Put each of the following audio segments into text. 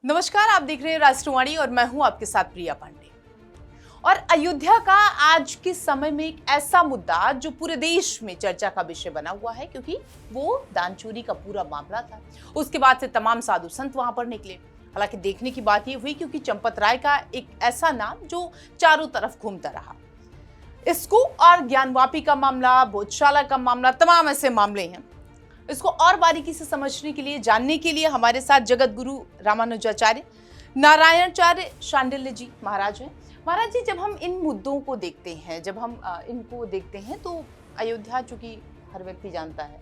नमस्कार, आप देख रहे हैं राष्ट्रवाणी और मैं हूं आपके साथ प्रिया पांडे। और अयोध्या का आज के समय में एक ऐसा मुद्दा जो पूरे देश में चर्चा का विषय बना हुआ है, क्योंकि वो दान चोरी का पूरा मामला था। उसके बाद से तमाम साधु संत वहां पर निकले। हालांकि देखने की बात ये हुई क्योंकि चंपत राय का एक ऐसा नाम जो चारों तरफ घूमता रहा। इसको और ज्ञानवापी का मामला, भोजशाला का मामला, तमाम ऐसे मामले हैं। इसको और बारीकी से समझने के लिए, जानने के लिए हमारे साथ जगत गुरु रामानुजाचार्य नारायणाचार्य शांडिल्य जी महाराज हैं। महाराज जी, जब हम इन मुद्दों को देखते हैं, जब हम इनको देखते हैं तो अयोध्या, चूंकि हर व्यक्ति जानता है,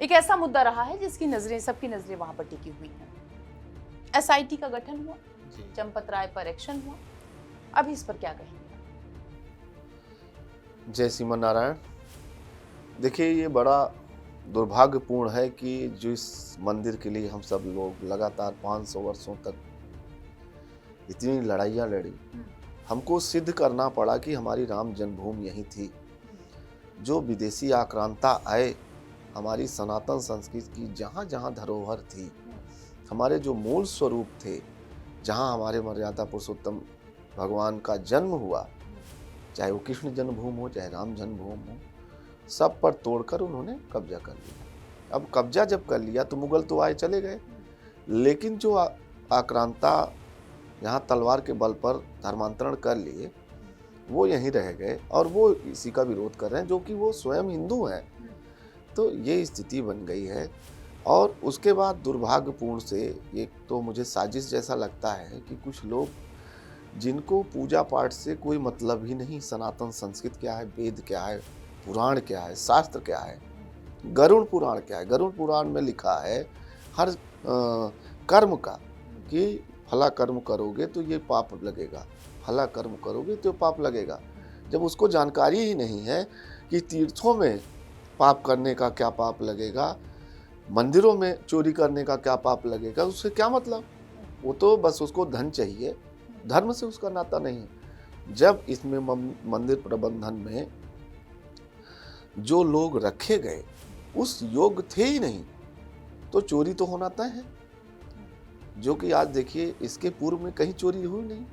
एक ऐसा मुद्दा रहा है जिसकी नजरें, सबकी नजरें वहां पर टिकी हुई हैं। एसआईटी का गठन हुआ, चंपत राय पर एक्शन हुआ। अब इस पर क्या कहेंगे? जय श्रीमन नारायण। देखिए, ये बड़ा दुर्भाग्यपूर्ण है कि जो इस मंदिर के लिए हम सब लोग लगातार 500 वर्षों तक इतनी लड़ाइयाँ लड़ी, हमको सिद्ध करना पड़ा कि हमारी राम जन्मभूमि यही थी। जो विदेशी आक्रांता आए, हमारी सनातन संस्कृति की जहाँ जहाँ धरोहर थी, हमारे जो मूल स्वरूप थे, जहाँ हमारे मर्यादा पुरुषोत्तम भगवान का जन्म हुआ, चाहे वो कृष्ण जन्मभूमि हो, चाहे राम जन्मभूमि हो, सब पर तोड़कर उन्होंने कब्जा कर लिया। अब कब्जा जब कर लिया तो मुगल तो आए चले गए, लेकिन जो आक्रांता यहाँ तलवार के बल पर धर्मांतरण कर लिए, वो यहीं रह गए और वो इसी का विरोध कर रहे हैं, जो कि वो स्वयं हिंदू हैं। तो ये स्थिति बन गई है। और उसके बाद दुर्भाग्यपूर्ण से, एक तो मुझे साजिश जैसा लगता है कि कुछ लोग जिनको पूजा पाठ से कोई मतलब ही नहीं, सनातन संस्कृत क्या है, वेद क्या है, पुराण क्या है, शास्त्र क्या है, गरुड़ पुराण क्या है। गरुड़ पुराण में लिखा है हर कर्म का कि फला कर्म करोगे तो ये पाप लगेगा, फला कर्म करोगे तो पाप लगेगा। जब उसको जानकारी ही नहीं है कि तीर्थों में पाप करने का क्या पाप लगेगा, मंदिरों में चोरी करने का क्या पाप लगेगा, उससे क्या मतलब? वो तो बस उसको धन चाहिए, धर्म से उसका नाता नहीं है। जब इसमें मंदिर प्रबंधन में जो लोग रखे गए उस योग्य थे ही नहीं, तो चोरी तो होना तय है। जो कि आज देखिए, इसके पूर्व में कहीं चोरी हुई नहीं,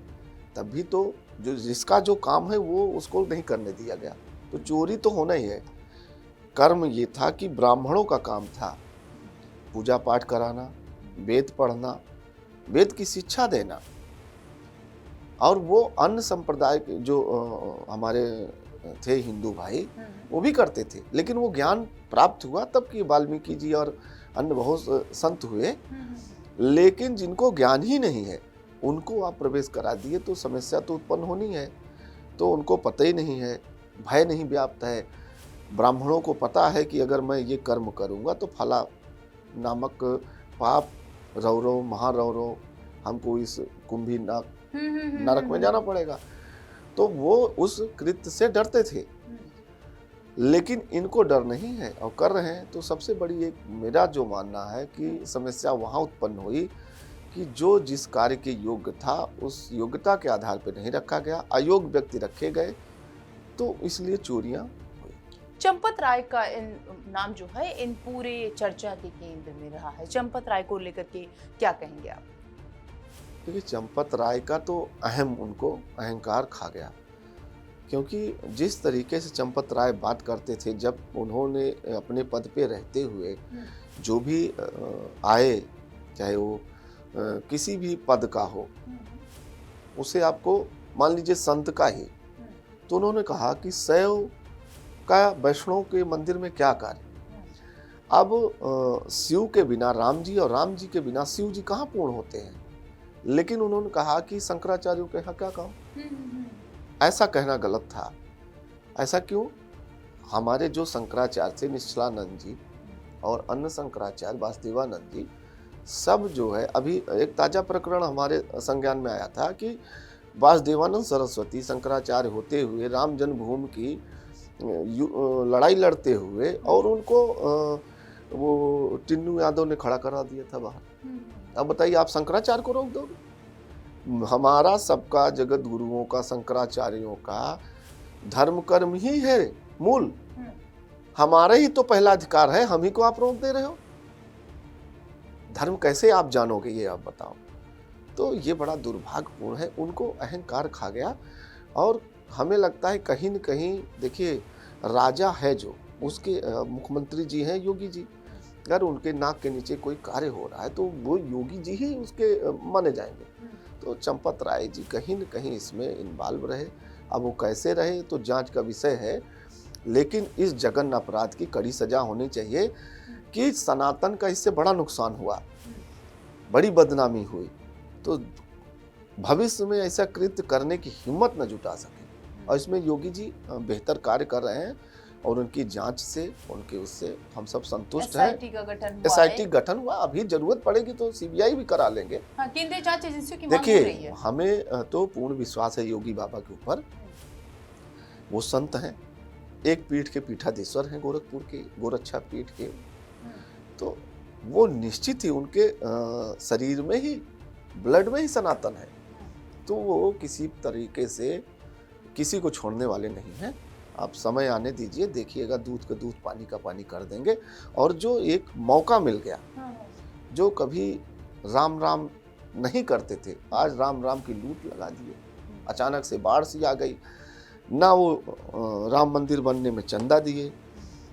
तब भी तो जो जिसका जो काम है वो उसको नहीं करने दिया गया, तो चोरी तो होना ही है। कर्म ये था कि ब्राह्मणों का काम था पूजा पाठ कराना, वेद पढ़ना, वेद की शिक्षा देना, और वो अन्य संप्रदाय के जो हमारे थे हिंदू भाई, वो भी करते थे। लेकिन वो ज्ञान प्राप्त हुआ तब कि वाल्मीकि जी और अन्य बहुत संत हुए। लेकिन जिनको ज्ञान ही नहीं है, उनको आप प्रवेश करा दिए तो समस्या तो उत्पन्न होनी है। तो उनको पता ही नहीं है, भय नहीं व्याप्त है। ब्राह्मणों को पता है कि अगर मैं ये कर्म करूँगा तो फला नामक पाप, रौरव महारौरव, हमको इस कुंभी नरक में जाना पड़ेगा। तो वो उस कृत्य से डरते थे। लेकिन इनको डर नहीं है और कर रहे हैं। तो सबसे बड़ी एक मेरा जो मानना है कि समस्या वहाँ उत्पन्न हुई कि जो जिस कार्य के योग्य था, उस योग्यता के आधार पर नहीं रखा गया, अयोग्य व्यक्ति रखे गए, तो इसलिए चोरियां हुई। चंपत राय का नाम जो है इन पूरे चर्चा के केंद्र में रहा है। चंपत राय को लेकर के क्या कहेंगे आप? देखिए, चंपत राय का तो उनको अहंकार खा गया, क्योंकि जिस तरीके से चंपत राय बात करते थे, जब उन्होंने अपने पद पे रहते हुए जो भी आए, चाहे वो किसी भी पद का हो, उसे आपको मान लीजिए संत का ही, तो उन्होंने कहा कि शैव का वैष्णव के मंदिर में क्या कार्य। अब शिव के बिना राम जी और राम जी के बिना शिव जी कहाँ पूर्ण होते हैं। लेकिन उन्होंने कहा कि शंकराचार्यों के यहाँ क्या काम। ऐसा कहना गलत था। ऐसा क्यों? हमारे जो शंकराचार्य थे, निश्चलानंद जी और अन्य शंकराचार्य वासुदेवानंद जी, सब जो है, अभी एक ताजा प्रकरण हमारे संज्ञान में आया था कि वासुदेवानंद सरस्वती शंकराचार्य होते हुए राम जन्मभूमि की लड़ाई लड़ते हुए, और उनको वो टिन्नू यादव ने खड़ा करा दिया था बाहर। अब बताइए, आप शंकराचार्य को रोक दोगे? हमारा सबका जगत गुरुओं का, शंकराचार्यों का धर्म कर्म ही है मूल। हमारे ही तो पहला अधिकार है, हम ही को आप रोक दे रहे हो। धर्म कैसे आप जानोगे, ये आप बताओ। तो ये बड़ा दुर्भाग्यपूर्ण है, उनको अहंकार खा गया। और हमें लगता है कहीं न कहीं, देखिए राजा है जो, उसके मुख्यमंत्री जी हैं योगी जी, अगर उनके नाक के नीचे कोई कार्य हो रहा है तो वो योगी जी ही उसके माने जाएंगे। तो चंपत राय जी कहीं न कहीं इसमें इन्वॉल्व रहे। अब वो कैसे रहे तो जांच का विषय है, लेकिन इस जघन्य अपराध की कड़ी सजा होनी चाहिए कि सनातन का इससे बड़ा नुकसान हुआ, बड़ी बदनामी हुई, तो भविष्य में ऐसा कृत्य करने की हिम्मत न जुटा सके। और इसमें योगी जी बेहतर कार्य कर रहे हैं और उनकी जांच से, उनके उससे हम सब संतुष्ट हैं। एसआईटी का गठन हुआ एसआईटी है। गठन हुआ, अभी जरूरत पड़ेगी तो सीबीआई भी करा लेंगे। हाँ, केंद्रीय जांच एजेंसियों की मांग हो रही देखिए है। हमें तो पूर्ण विश्वास है योगी बाबा के ऊपर। वो संत हैं, एक पीठ के पीठाधीश्वर हैं, गोरखपुर के, गोरक्षा पीठ के। तो वो निश्चित ही उनके शरीर में ही, ब्लड में ही सनातन है। तो वो किसी तरीके से किसी को छोड़ने वाले नहीं हैं। आप समय आने दीजिए, देखिएगा दूध का दूध, पानी का पानी कर देंगे। और जो एक मौका मिल गया, जो कभी राम राम नहीं करते थे, आज राम राम की लूट लगा दिए। अचानक से बाढ़ सी आ गई, ना वो राम मंदिर बनने में चंदा दिए,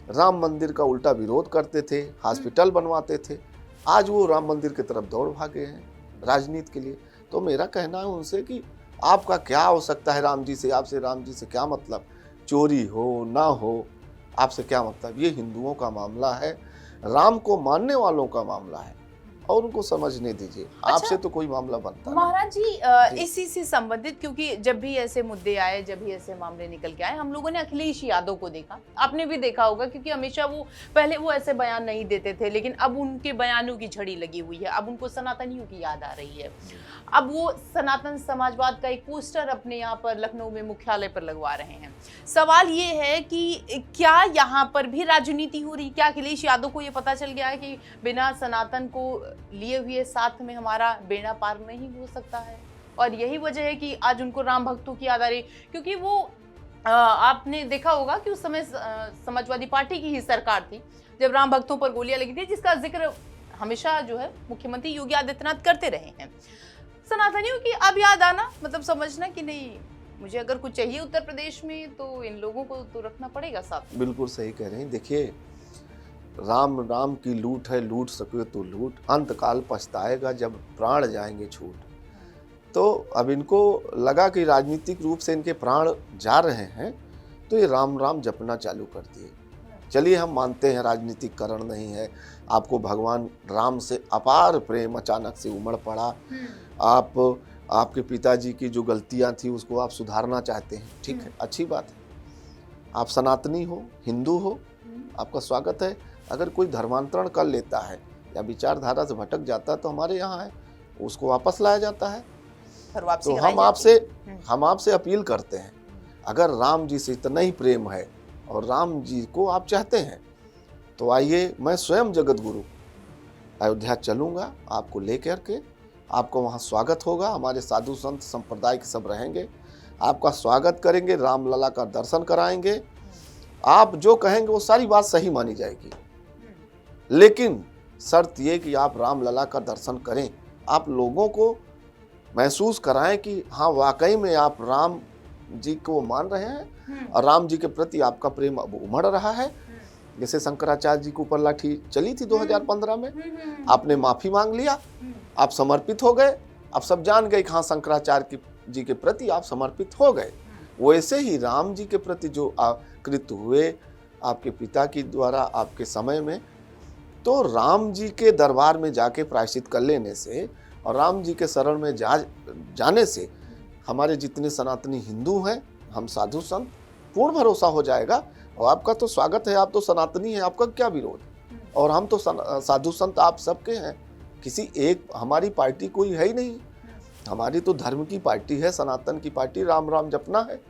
राम मंदिर का उल्टा विरोध करते थे, हॉस्पिटल बनवाते थे, आज वो राम मंदिर की तरफ दौड़ भागे हैं राजनीति के लिए। तो मेरा कहना है उनसे कि आपका क्या हो सकता है राम जी से, आपसे राम जी से क्या मतलब, चोरी हो ना हो आपसे क्या मतलब। ये हिंदुओं का मामला है, राम को मानने वालों का मामला है, और उनको समझने दीजिए। आपसे तो कोई मामला बनता नहीं। महाराज जी, जी। इसी से संबंधित, क्योंकि जब भी ऐसे मुद्दे आए, जब भी ऐसे मामले निकल के आए, हम लोगों ने अखिलेश यादव को देखा, आपने भी देखा होगा, क्योंकि हमेशा वो पहले वो ऐसे बयान नहीं देते थे, लेकिन अब उनके बयानों की झड़ी लगी हुई है। अब उनको सनातनियों की याद आ रही है। अब वो सनातन समाजवाद का एक पोस्टर अपने यहाँ पर लखनऊ में मुख्यालय पर लगवा रहे हैं। सवाल ये है कि क्या यहाँ पर भी राजनीति हो रही? क्या अखिलेश यादव को ये पता चल गया है कि बिना सनातन को लिए हुए साथ में हमारा बेड़ा पार नहीं हो सकता है? और यही वजह है कि आज उनको राम भक्तों की याद आ रही, क्योंकि वो आपने देखा होगा कि उस समय समाजवादी पार्टी की ही सरकार थी जब राम भक्तों पर गोलियां लगी थी, जिसका जिक्र हमेशा जो है मुख्यमंत्री योगी आदित्यनाथ करते रहे हैं। सनातनियों की अब याद आना मतलब समझना कि नहीं, मुझे अगर कुछ चाहिए उत्तर प्रदेश में तो इन लोगों को तो रखना पड़ेगा साथ। बिल्कुल सही कह रहे हैं। देखिए राम राम की लूट है, लूट सके तो लूट, अंतकाल पछताएगा जब प्राण जाएंगे छूट। तो अब इनको लगा कि राजनीतिक रूप से इनके प्राण जा रहे हैं, तो ये राम राम जपना चालू कर दिए। चलिए हम मानते हैं राजनीतिकरण नहीं है, आपको भगवान राम से अपार प्रेम अचानक से उमड़ पड़ा, आपके पिताजी की जो गलतियां थी उसको आप सुधारना चाहते हैं, ठीक है, अच्छी बात है। आप सनातनी हो, हिंदू हो, आपका स्वागत है। अगर कोई धर्मांतरण कर लेता है या विचारधारा से भटक जाता है तो हमारे यहाँ है, उसको वापस लाया जाता है। तो हम आपसे अपील करते हैं, अगर राम जी से इतना ही प्रेम है और राम जी को आप चाहते हैं, तो आइए, मैं स्वयं जगत गुरु अयोध्या चलूँगा आपको लेकर के, आपको वहाँ स्वागत होगा। हमारे साधु संत संप्रदाय के सब रहेंगे, आपका स्वागत करेंगे, रामलला का दर्शन कराएंगे। आप जो कहेंगे वो सारी बात सही मानी जाएगी, लेकिन शर्त ये कि आप रामलला का दर्शन करें, आप लोगों को महसूस कराएं कि हाँ वाकई में आप राम जी को मान रहे हैं और राम जी के प्रति आपका प्रेम अब उमड़ रहा है। जैसे शंकराचार्य जी के ऊपर लाठी चली थी 2015 में, आपने माफी मांग लिया, आप समर्पित हो गए, आप सब जान गए कि हाँ शंकराचार्य जी के प्रति आप समर्पित हो गए। वैसे ही राम जी के प्रति जो कृत्य हुए आपके पिता की द्वारा आपके समय में, तो राम जी के दरबार में जाके प्रायश्चित कर लेने से और राम जी के शरण में जाने से हमारे जितने सनातनी हिंदू हैं, हम साधु संत, पूर्ण भरोसा हो जाएगा। और आपका तो स्वागत है, आप तो सनातनी हैं, आपका क्या विरोध। और हम तो साधु संत आप सबके हैं, किसी एक हमारी पार्टी कोई है ही नहीं, हमारी तो धर्म की पार्टी है, सनातन की पार्टी, राम राम जपना है।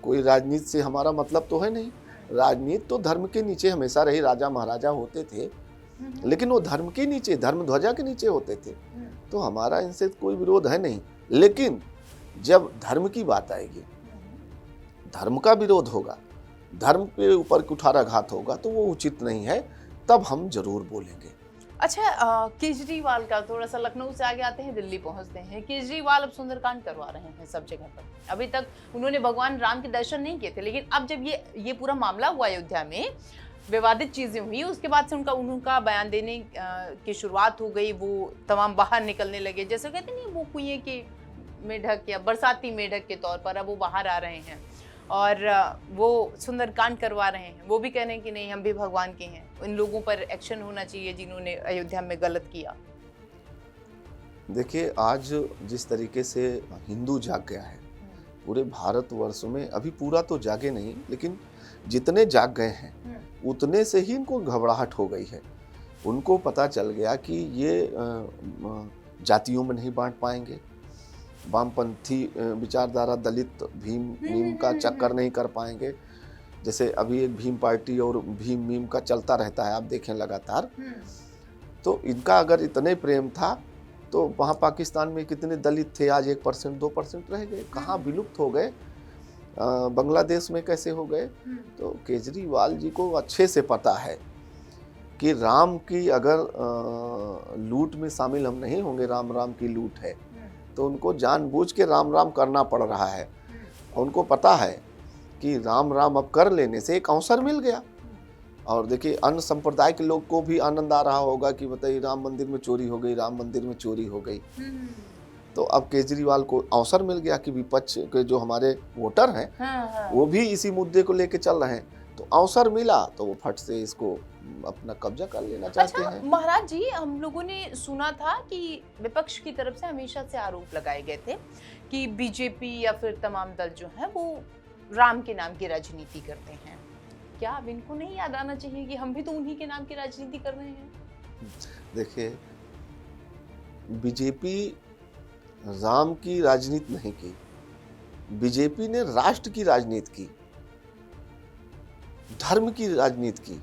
कोई राजनीति से हमारा मतलब तो है नहीं। राजनीति तो धर्म के नीचे हमेशा रही, राजा महाराजा होते थे, लेकिन वो धर्म के नीचे, धर्म ध्वजा के नीचे होते थे। तो हमारा इनसे कोई विरोध है नहीं, लेकिन जब धर्म की बात आएगी, धर्म का विरोध होगा, धर्म के ऊपर कुठाराघात होगा, तो वो उचित नहीं है, तब हम जरूर बोलेंगे। अच्छा, केजरीवाल का थोड़ा सा लखनऊ से आगे आते हैं, दिल्ली पहुंचते हैं। केजरीवाल अब सुंदरकांड करवा रहे हैं सब जगह पर। अभी तक उन्होंने भगवान राम के दर्शन नहीं किए थे, लेकिन अब जब ये पूरा मामला हुआ अयोध्या में, विवादित चीजें हुई, उसके बाद से उनका बयान देने की शुरुआत हो गई। वो तमाम बाहर निकलने लगे, जैसे कहते नहीं, वो कुएं के मेढक या बरसाती मेढक के तौर पर अब वो बाहर आ रहे हैं और वो सुंदरकांड करवा रहे हैं। वो भी कह रहे हैं कि नहीं, हम भी भगवान के हैं, इन लोगों पर एक्शन होना चाहिए जिन्होंने अयोध्या में गलत किया। देखिए, आज जिस तरीके से हिंदू जाग गया है पूरे भारतवर्ष में, अभी पूरा तो जागे नहीं, लेकिन जितने जाग गए हैं उतने से ही इनको घबराहट हो गई है। उनको पता चल गया कि ये जातियों में नहीं बांट पाएंगे, वामपंथी विचारधारा दलित भीम मीम का चक्कर नहीं कर पाएंगे। जैसे अभी एक भीम पार्टी और भीम मीम का चलता रहता है, आप देखें लगातार। तो इनका अगर इतने प्रेम था तो वहाँ पाकिस्तान में कितने दलित थे, आज 1% 2% रह गए, कहाँ विलुप्त हो गए, बांग्लादेश में कैसे हो गए। तो केजरीवाल जी को अच्छे से पता है कि राम की अगर लूट में शामिल हम नहीं होंगे, राम राम की लूट है, तो उनको जानबूझ के राम राम करना पड़ रहा है। उनको पता है कि राम राम अब कर लेने से एक अवसर मिल गया। और देखिए, अन्य संप्रदाय के लोग को भी आनंद आ रहा होगा कि बताइए, राम मंदिर में चोरी हो गई, राम मंदिर में चोरी हो गई। तो अब केजरीवाल को अवसर मिल गया कि विपक्ष के जो हमारे वोटर हैं वो भी इसी मुद्दे को लेके चल रहे हैं, तो अवसर मिला तो वो फट से इसको अपना कब्जा कर लेना चाहते हैं। महाराज जी, हम लोगों ने सुना था कि विपक्ष की तरफ से हमेशा से आरोप लगाए गए थे कि बीजेपी या फिर तमाम दल जो है वो राम के नाम की राजनीति करते हैं। क्या अब इनको नहीं याद आना चाहिए कि हम भी तो उन्हीं के नाम की राजनीति कर रहे हैं? देखिए, बीजेपी राम की राजनीति नहीं की, बीजेपी ने राष्ट्र की राजनीति की, धर्म की राजनीति की।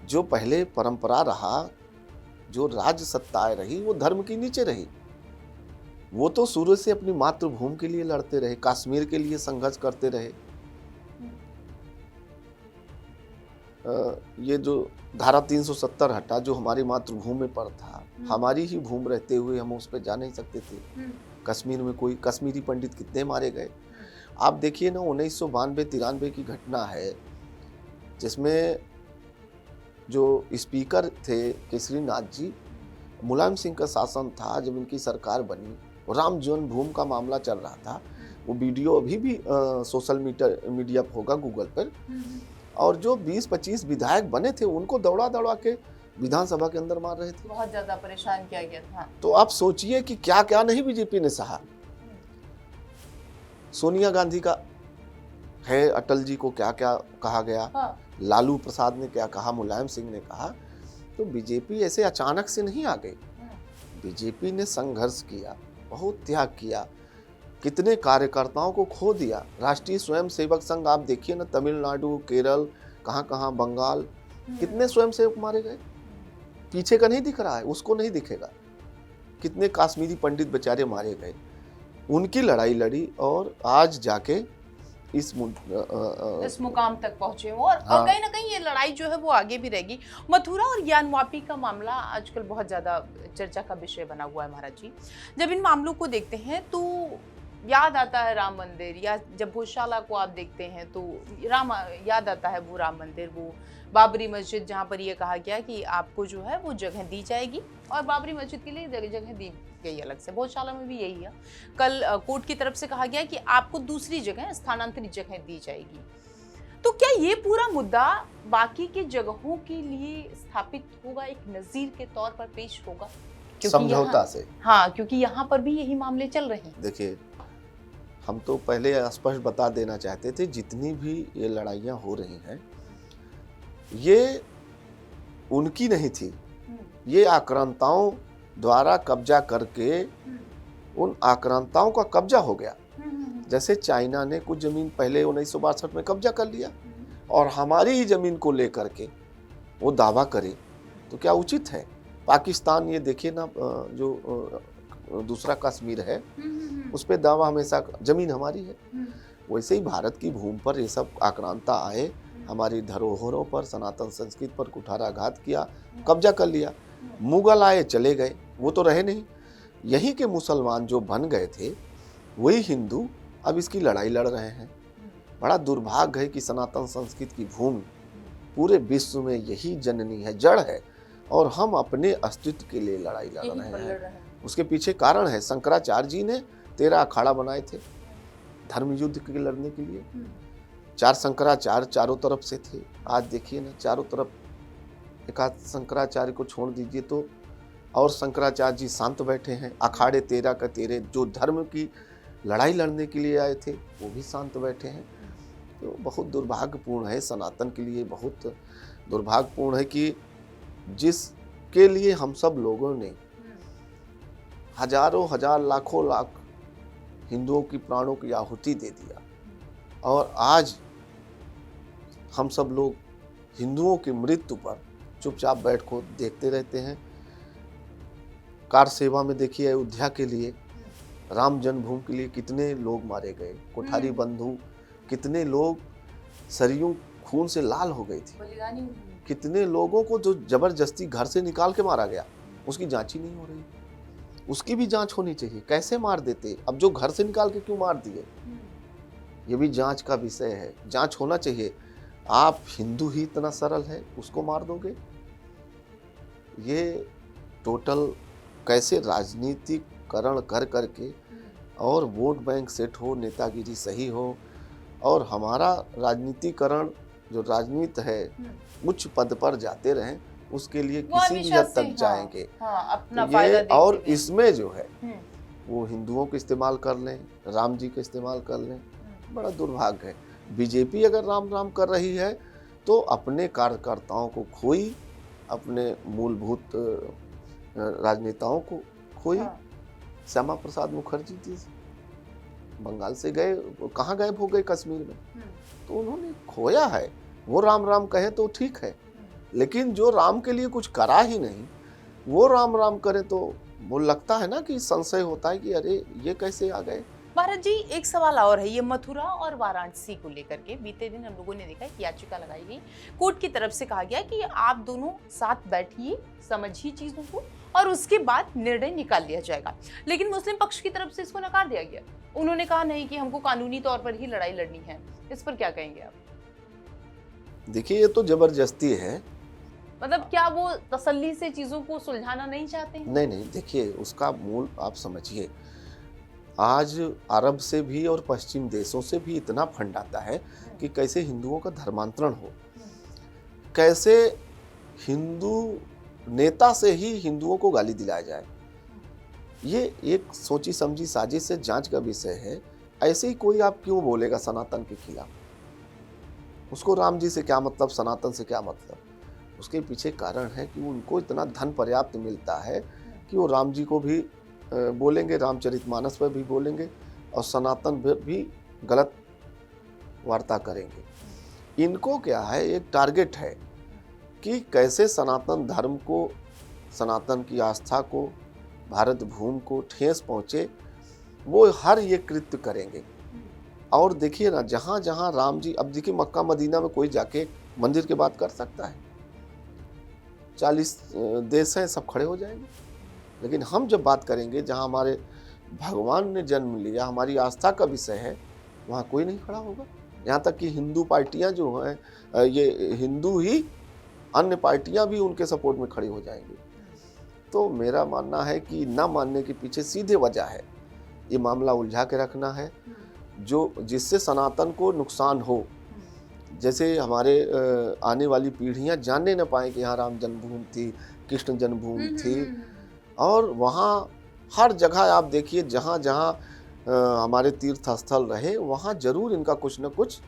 जो पहले परंपरा रहा, जो राज्य सत्ताएं रही, वो धर्म की नीचे रही। वो तो शुरू से अपनी मातृभूमि के लिए लड़ते रहे, कश्मीर के लिए संघर्ष करते रहे। ये जो धारा 370 हटा, जो हमारी मातृभूमि पर था, हमारी ही भूमि रहते हुए हम उस पर जा नहीं सकते थे। कश्मीर में कोई कश्मीरी पंडित कितने मारे गए। आप देखिए ना, 1992-93 की घटना है, जिसमें जो स्पीकर थे केसरीनाथ जी, मुलायम सिंह का शासन था जब इनकी सरकार बनी, राम जन्मभूमि का मामला चल रहा था। वो वीडियो अभी भी सोशल मीडिया पर होगा, गूगल पर। और जो 20-25 विधायक बने थे उनको दौड़ा दौड़ा के विधानसभा के अंदर मार रहे थे। बहुत ज्यादा परेशान किया गया था। तो आप सोचिए कि क्या क्या नहीं बीजेपी ने सहा। सोनिया गांधी का है, अटल जी को क्या क्या कहा गया, लालू प्रसाद ने क्या कहा, मुलायम सिंह ने कहा। तो बीजेपी ऐसे अचानक से नहीं आ गई। बीजेपी ने संघर्ष किया, बहुत त्याग किया, कितने कार्यकर्ताओं को खो दिया। राष्ट्रीय स्वयंसेवक संघ आप देखिए ना, तमिलनाडु, केरल, कहाँ कहाँ, बंगाल, कितने स्वयंसेवक मारे गए। पीछे का नहीं दिख रहा है, उसको नहीं दिखेगा। कितने कश्मीरी पंडित बेचारे मारे गए, उनकी लड़ाई लड़ी और आज जाके इस मुकाम तक पहुंचे हो। और कहीं ना कहीं ये लड़ाई जो है वो आगे भी रहेगी। मथुरा और ज्ञानवापी का मामला आजकल बहुत ज्यादा चर्चा का विषय बना हुआ है महाराज जी। जब इन मामलों को देखते हैं तो याद आता है राम मंदिर, या जब भोजशाला को आप देखते हैं तो याद आता है वो राम मंदिर, वो बाबरी मस्जिद, जहाँ पर ये कहा गया कि आपको जो है वो जगह दी जाएगी, और बाबरी मस्जिद के लिए जगह दी गई अलग से। भोजशाला में भी यही है। कल कोर्ट की तरफ से कहा गया कि आपको दूसरी जगह, स्थानांतरित जगह दी जाएगी। तो क्या ये पूरा मुद्दा बाकी के जगहों के लिए स्थापित होगा, एक नजीर के तौर पर पेश होगा समझौता से? हाँ, क्योंकि यहाँ पर भी यही मामले चल रहे हैं। देखिए, हम तो पहले स्पष्ट बता देना चाहते थे, जितनी भी ये लड़ाइयाँ हो रही हैं ये उनकी नहीं थी, ये आक्रांताओं द्वारा कब्जा करके उन आक्रांताओं का कब्जा हो गया। जैसे चाइना ने कुछ जमीन पहले 1962 में कब्जा कर लिया और हमारी ही जमीन को लेकर के वो दावा करे, तो क्या उचित है? पाकिस्तान, ये देखिए ना, जो दूसरा कश्मीर है उस पे दावा हमेशा जमीन हमारी है। वैसे ही भारत की भूमि पर ये सब आक्रांता आए, हमारी धरोहरों पर, सनातन संस्कृति पर कुठाराघात किया, कब्जा कर लिया। मुगल आए चले गए, वो तो रहे नहीं। यहीं के मुसलमान जो बन गए थे वही हिंदू अब इसकी लड़ाई लड़ रहे हैं। बड़ा दुर्भाग्य है कि सनातन संस्कृति की भूमि पूरे विश्व में यही जननी है, जड़ है, और हम अपने अस्तित्व के लिए लड़ाई लड़ रहे हैं। उसके पीछे कारण है, शंकराचार्य जी ने 13 अखाड़ा बनाए थे धर्म युद्ध के लड़ने के लिए। 4 शंकराचार्य चारों तरफ से थे। आज देखिए ना, चारों तरफ एक आध शंकराचार्य को छोड़ दीजिए तो और शंकराचार्य जी शांत बैठे हैं। अखाड़े 13 का 13 जो धर्म की लड़ाई लड़ने के लिए आए थे वो भी शांत बैठे हैं। तो बहुत दुर्भाग्यपूर्ण है, सनातन के लिए बहुत दुर्भाग्यपूर्ण है कि जिसके लिए हम सब लोगों ने हजारों हजार लाखों लाख हिंदुओं की प्राणों की आहुति दे दिया, और आज हम सब लोग हिंदुओं की मृत्यु पर चुपचाप बैठ को देखते रहते हैं। कार सेवा में देखिए, अयोध्या के लिए, राम जन्मभूमि के लिए कितने लोग मारे गए, कोठारी बंधु, कितने लोग सरयू खून से लाल हो गई थी, कितने लोगों को जो जबरदस्ती घर से निकाल के मारा गया, उसकी जांच ही नहीं हो रही। उसकी भी जांच होनी चाहिए, कैसे मार देते, अब जो घर से निकाल के क्यों मार दिए, ये भी जांच का विषय है, जांच होना चाहिए। आप हिंदू ही इतना सरल है, उसको मार दोगे? ये टोटल कैसे राजनीतिकरण कर करके और वोट बैंक सेट हो, नेतागिरी सही हो, और हमारा राजनीतिकरण जो राजनीति है उच्च पद पर जाते रहें, उसके लिए किसी भी हद तक जाएंगे। अपना तो फायदा ये देखते और हुए। इसमें जो है वो हिंदुओं को इस्तेमाल कर लें, राम जी का इस्तेमाल कर लें, बड़ा दुर्भाग्य है। बीजेपी अगर राम राम कर रही है तो अपने कार्यकर्ताओं को खोई, अपने मूलभूत राजनेताओं को खोई। श्यामा प्रसाद मुखर्जी जी बंगाल से गए, कहाँ गायब हो गए? कश्मीर में। तो उन्होंने खोया है। वो राम राम कहे तो ठीक है, लेकिन जो राम के लिए कुछ करा ही नहीं, वो राम राम करे तो वो लगता है ना कि संशय होता है कि अरे ये कैसे आ गए। भारत जी, एक सवाल और है, ये मथुरा और वाराणसी को लेकर के बीते दिन हम लोगों ने देखा कि याचिका लगाई गई, कोर्ट की तरफ से कहा गया कि आप दोनों साथ बैठिए, समझिए चीजों को, और उसके बाद निर्णय निकाल लिया जाएगा। लेकिन मुस्लिम पक्ष की तरफ से इसको नकार दिया गया। उन्होंने कहा नहीं कि हमको कानूनी तौर पर ही लड़ाई लड़नी है। इस पर क्या कहेंगे आप? देखिए, ये तो जबरदस्ती है। मतलब क्या वो तसल्ली से चीजों को सुलझाना नहीं चाहते हैं? नहीं, देखिए उसका मूल आप समझिए। आज अरब से भी और पश्चिम देशों से भी इतना फंड आता है कि कैसे हिंदुओं का धर्मांतरण हो, कैसे हिंदू नेता से ही हिंदुओं को गाली दिलाया जाए। ये एक सोची समझी साजिश से जांच का विषय है। ऐसे ही कोई आप क्यों बोलेगा सनातन के खिलाफ? उसको राम जी से क्या मतलब, सनातन से क्या मतलब? उसके पीछे कारण है कि उनको इतना धन पर्याप्त मिलता है कि वो राम जी को भी बोलेंगे, रामचरितमानस पर भी बोलेंगे, और सनातन पर भी गलत वार्ता करेंगे। इनको क्या है, एक टारगेट है कि कैसे सनातन धर्म को, सनातन की आस्था को, भारत भूमि को ठेस पहुँचे, वो हर ये कृत्य करेंगे। और देखिए ना, जहाँ जहाँ राम जी, अब देखिए मक्का मदीना में कोई जाके मंदिर की बात कर सकता है? 40 देश हैं, सब खड़े हो जाएंगे। लेकिन हम जब बात करेंगे जहाँ हमारे भगवान ने जन्म लिया, हमारी आस्था का विषय है, वहाँ कोई नहीं खड़ा होगा। यहाँ तक कि हिंदू पार्टियाँ जो हैं, ये हिंदू ही, अन्य पार्टियाँ भी उनके सपोर्ट में खड़ी हो जाएंगी। तो मेरा मानना है कि ना मानने के पीछे सीधे वजह है, ये मामला उलझा के रखना है, जो जिससे सनातन को नुकसान हो। जैसे हमारे आने वाली पीढ़ियाँ जानने न पाएँ कि यहाँ राम जन्मभूमि थी, कृष्ण जन्मभूमि थी। और वहाँ हर जगह आप देखिए, जहाँ जहाँ हमारे तीर्थ स्थल रहे, वहाँ जरूर इनका कुछ न कुछ,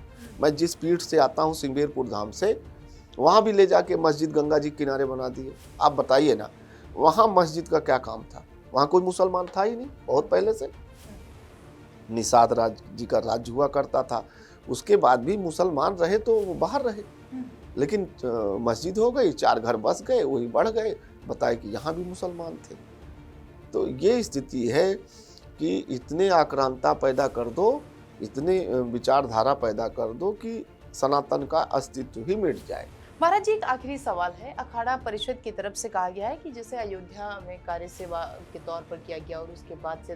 मैं जिस पीठ से आता हूँ सिंगेरपुर धाम से, वहाँ भी ले जाके मस्जिद गंगा जी किनारे बना दिए। आप बताइए ना, वहाँ मस्जिद का क्या काम था? वहाँ कोई मुसलमान था ही नहीं, बहुत पहले से निषाद राज जी का राज्य हुआ करता था। उसके बाद भी मुसलमान रहे तो वो बाहर रहे, लेकिन मस्जिद हो गई, 4 घर बस गए, वही बढ़ गए, बताए कि यहाँ भी मुसलमान थे। तो ये स्थिति है कि इतने आक्रांता पैदा कर दो, इतने विचारधारा पैदा कर दो कि सनातन का अस्तित्व ही मिट जाए। महाराज जी, एक आखिरी सवाल है। अखाड़ा परिषद की तरफ से कहा गया है कि जैसे अयोध्या में कार्य सेवा के तौर पर किया गया और उसके बाद से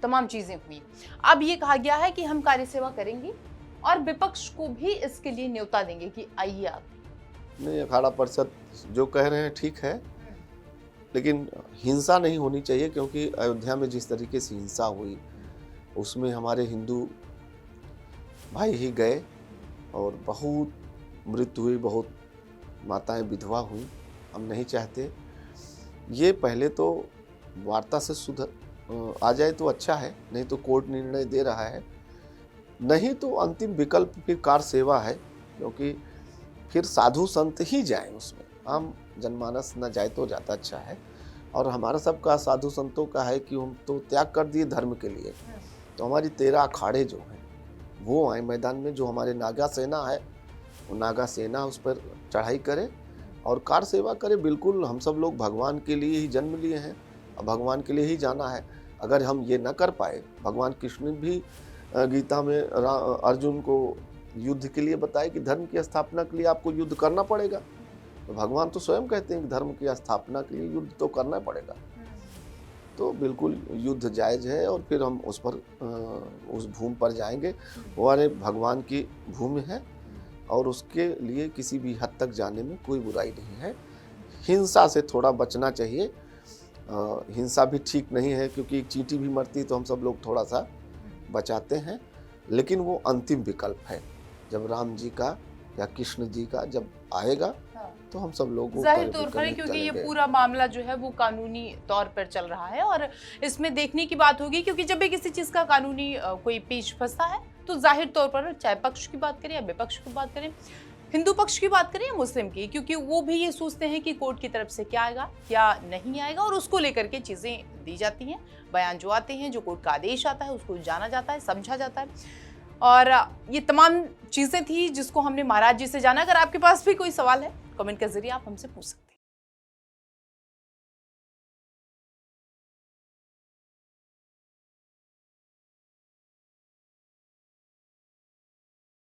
तमाम चीजें हुई, अब ये कहा गया है कि हम कार्य सेवा करेंगे और विपक्ष को भी इसके लिए न्योता देंगे कि आइए आप। नहीं, अखाड़ा परिषद जो कह रहे हैं ठीक है, लेकिन हिंसा नहीं होनी चाहिए, क्योंकि अयोध्या में जिस तरीके से हिंसा हुई उसमें हमारे हिंदू भाई ही गए और बहुत मृत्यु हुई, बहुत माताएं विधवा हुई। हम नहीं चाहते। ये पहले तो वार्ता से सुधर आ जाए तो अच्छा है, नहीं तो कोर्ट निर्णय दे रहा है, नहीं तो अंतिम विकल्प फिर कार सेवा है, क्योंकि फिर साधु संत ही जाएं उसमें, आम जनमानस न जाए तो ज़्यादा अच्छा है। और हमारा सबका साधु संतों का है कि हम तो त्याग कर दिए धर्म के लिए, तो हमारी 13 अखाड़े जो हैं वो आए मैदान में। जो हमारे नागा सेना है वो नागा सेना उस पर चढ़ाई करे और कार सेवा करे। बिल्कुल, हम सब लोग भगवान के लिए ही जन्म लिए हैं और भगवान के लिए ही जाना है। अगर हम ये न कर पाए, भगवान कृष्ण भी गीता में अर्जुन को युद्ध के लिए बताए कि धर्म की स्थापना के लिए आपको युद्ध करना पड़ेगा। तो भगवान तो स्वयं कहते हैं कि धर्म की स्थापना के लिए युद्ध तो करना पड़ेगा। तो बिल्कुल युद्ध जायज़ है और फिर हम उस पर उस भूमि पर जाएंगे। वो हमारे भगवान की भूमि है और उसके लिए किसी भी हद तक जाने में कोई बुराई नहीं है। हिंसा से थोड़ा बचना चाहिए। हिंसा भी ठीक नहीं है, क्योंकि एक चींटी भी मरती तो हम सब लोग थोड़ा सा बचाते हैं, लेकिन वो अंतिम विकल्प है। जब राम जी का या कृष्ण जी का जब आएगा तो हम सब लोग जाहिर तौर पर, क्योंकि ये पूरा मामला जो है वो कानूनी तौर पर चल रहा है और इसमें देखने की बात होगी, क्योंकि जब भी किसी चीज का कानूनी कोई पेच फंसता है तो जाहिर तौर पर चाहे पक्ष की बात करें या विपक्ष की बात करें, हिंदू पक्ष की बात करें या मुस्लिम की, क्योंकि वो भी ये सोचते हैं कि कोर्ट की तरफ से क्या आएगा क्या नहीं आएगा और उसको लेकर के चीजें दी जाती हैं। बयान जो आते हैं, जो कोर्ट का आदेश आता है, उसको जाना जाता है, समझा जाता है। और ये तमाम चीजें थी जिसको हमने महाराज जी से जाना। अगर आपके पास भी कोई सवाल है, कमेंट के जरिए आप हमसे पूछ सकते हैं।